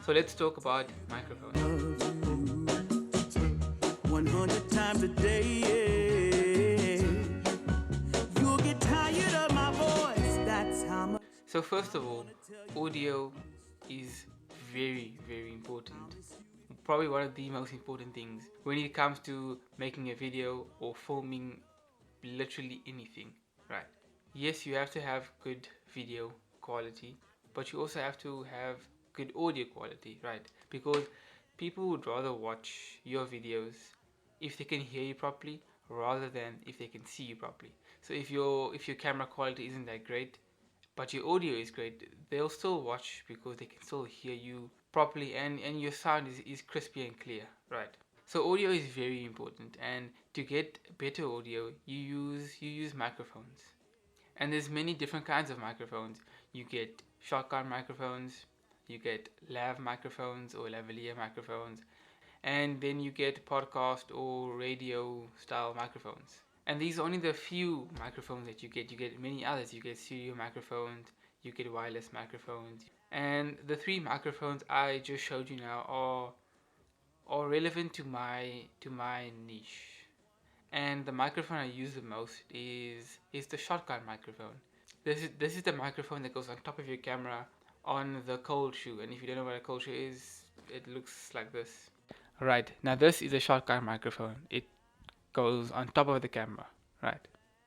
So let's talk about microphones. 100 times a day. You'll get tired of my voice. That's how much So first of I all, wanna tell you. audio is very, very important. Probably one of the most important things when it comes to making a video or filming literally anything, right? Yes, you have to have good video quality, but you also have to have good audio quality, right? Because people would rather watch your videos if they can hear you properly rather than if they can see you properly. So if your camera quality isn't that great, but your audio is great, they'll still watch because they can still hear you properly, and your sound is crispy and clear, right? So audio is very important, and to get better audio you use microphones. And there's many different kinds of microphones. You get shotgun microphones, you get lav microphones or lavalier microphones, and then you get podcast or radio style microphones. And these are only the few microphones that you get. You get many others. You get studio microphones, you get wireless microphones. And the three microphones I just showed you now are relevant to my niche. And the microphone I use the most is the shotgun microphone. This is the microphone that goes on top of your camera on the cold shoe. And if you don't know what a cold shoe is, it looks like this. Right, now this is a shotgun microphone. It goes on top of the camera. Right.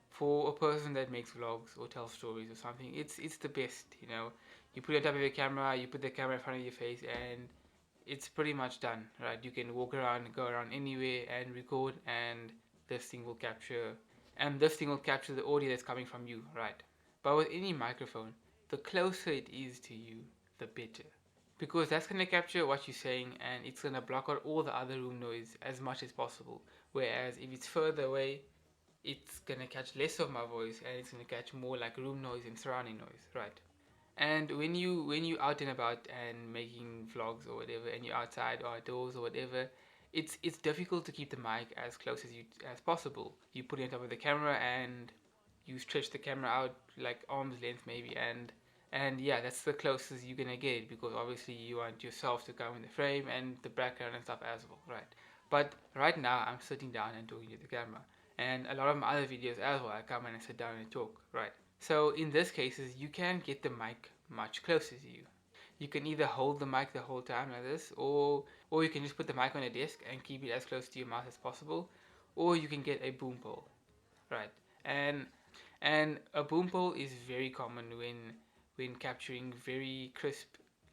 For a person that makes vlogs or tells stories or something, it's the best, you know. You put it on top of your camera, you put the camera in front of your face, and it's pretty much done, right? You can walk around, go around anywhere and record, and this thing will capture, the audio that's coming from you, right? But with any microphone, the closer it is to you, the better, because that's going to capture what you're saying, and it's going to block out all the other room noise as much as possible. Whereas if it's further away, it's going to catch less of my voice, and it's going to catch more like room noise and surrounding noise, right? And when you out and about and making vlogs or whatever, and you're outside or outdoors or whatever, it's difficult to keep the mic as close as possible. You put it on top of the camera and you stretch the camera out like arm's length maybe, and yeah, that's the closest you're gonna get, because obviously you want yourself to come in the frame and the background and stuff as well, right? But right now I'm sitting down and talking to the camera, and a lot of my other videos as well, I come in and sit down and talk, right? So in this cases, you can get the mic much closer to you. You can either hold the mic the whole time like this, or you can just put the mic on a desk and keep it as close to your mouth as possible, or you can get a boom pole, right? And and a boom pole is very common when capturing very crisp,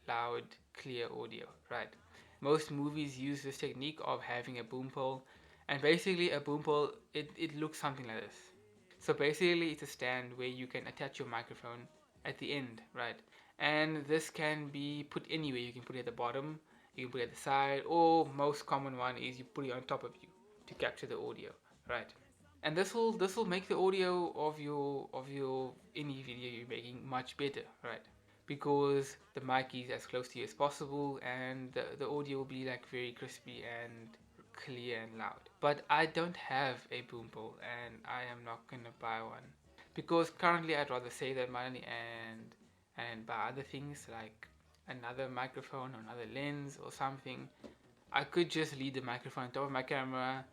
loud, clear audio, right? Most movies use this technique of having a boom pole, and basically a boom pole, it looks something like this. So basically, it's a stand where you can attach your microphone at the end, right? And this can be put anywhere. You can put it at the bottom, you can put it at the side, or most common one is you put it on top of you to capture the audio, right? And this will make the audio of your any video you're making much better, right? Because the mic is as close to you as possible, and the audio will be like very crispy and clear and loud. But I don't have a boom pole, and I am not gonna buy one, because currently I'd rather save that money and buy other things like another microphone or another lens or something. I could just leave the microphone on top of my camera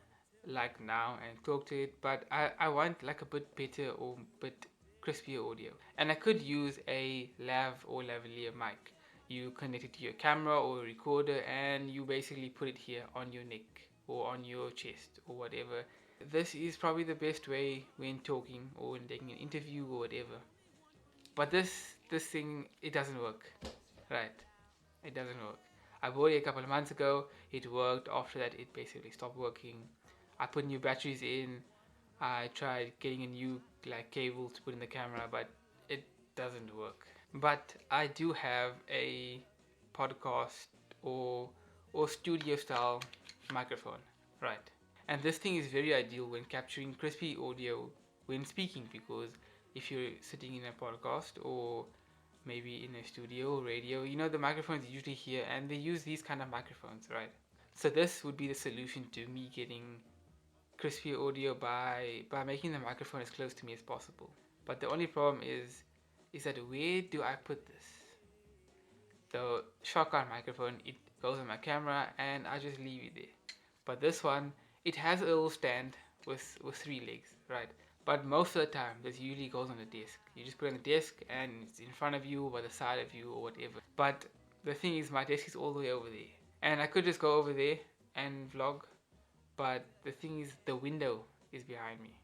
like now and talk to it, but I want like a bit better or bit crispier audio. And I could use a lav or lavalier mic. You connect it to your camera or recorder, and you basically put it here on your neck or on your chest or whatever. This is probably the best way when talking or when taking an interview or whatever. But this thing, it doesn't work, right? It doesn't work. I bought it a couple of months ago. It worked. After that, it basically stopped working. I put new batteries in. I tried getting a new like cable to put in the camera, but it doesn't work. But I do have a podcast or studio style microphone, right? And this thing is very ideal when capturing crispy audio when speaking, because if you're sitting in a podcast or maybe in a studio or radio, you know, the microphones usually here, and they use these kind of microphones, right? So this would be the solution to me getting crispy audio by making the microphone as close to me as possible. But the only problem is that where do I put this? the shotgun microphone, it goes on my camera and I just leave it there. But this one, it has a little stand with 3 legs, right? But most of the time, this usually goes on the desk. You just put it on the desk and it's in front of you, or by the side of you, or whatever. But the thing is, my desk is all the way over there. And I could just go over there and vlog, but the thing is, the window is behind me.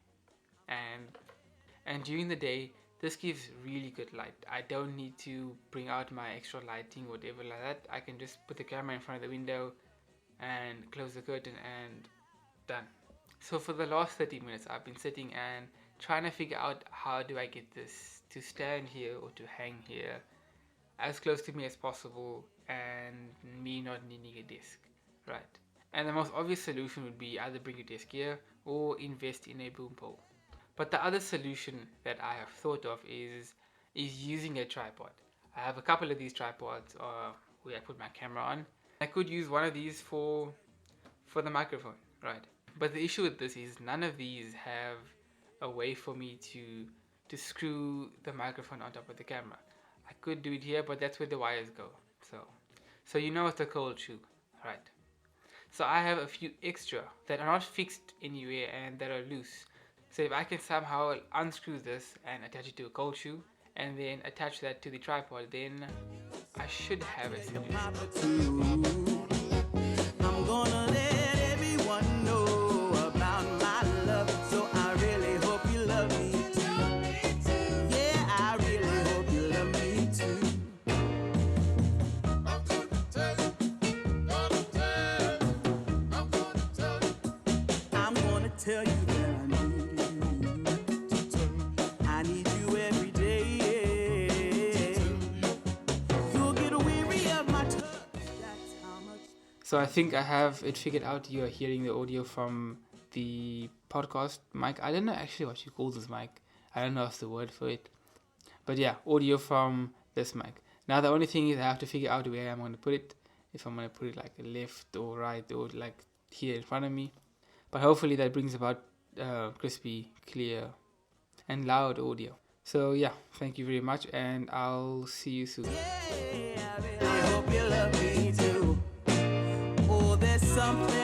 And during the day, this gives really good light. I don't need to bring out my extra lighting or whatever like that. I can just put the camera in front of the window and close the curtain and done. So for the last 30 minutes I've been sitting and trying to figure out how do I get this to stand here or to hang here as close to me as possible and me not needing a desk, right? And the most obvious solution would be either bring a desk here or invest in a boom pole. But the other solution that I have thought of is using a tripod. I have a couple of these tripods where I put my camera on. I could use one of these for the microphone, right? But the issue with this is none of these have a way for me to screw the microphone on top of the camera. I could do it here, but that's where the wires go. So you know it's a cold shoe, right? So I have a few extra that are not fixed anywhere and that are loose. So if I can somehow unscrew this and attach it to a cold shoe and then attach that to the tripod, then I should have a solution. I'm gonna let everyone know about my love, so I really hope you love me too. Yeah, I really hope you love me too. I'm gonna tell you that I need you. I need you every day. You'll get weary of my touch. That's how much. So I think I have it figured out. You are hearing the audio from the podcast mic. I don't know actually what you call this mic. I don't know what's the word for it. But yeah, audio from this mic. Now the only thing is I have to figure out where I'm going to put it. If I'm going to put it like left or right or like here in front of me. But hopefully that brings about crispy, clear and loud audio. So yeah, thank you very much and I'll see you soon. Yeah, I really hope you love me too. Oh, there's something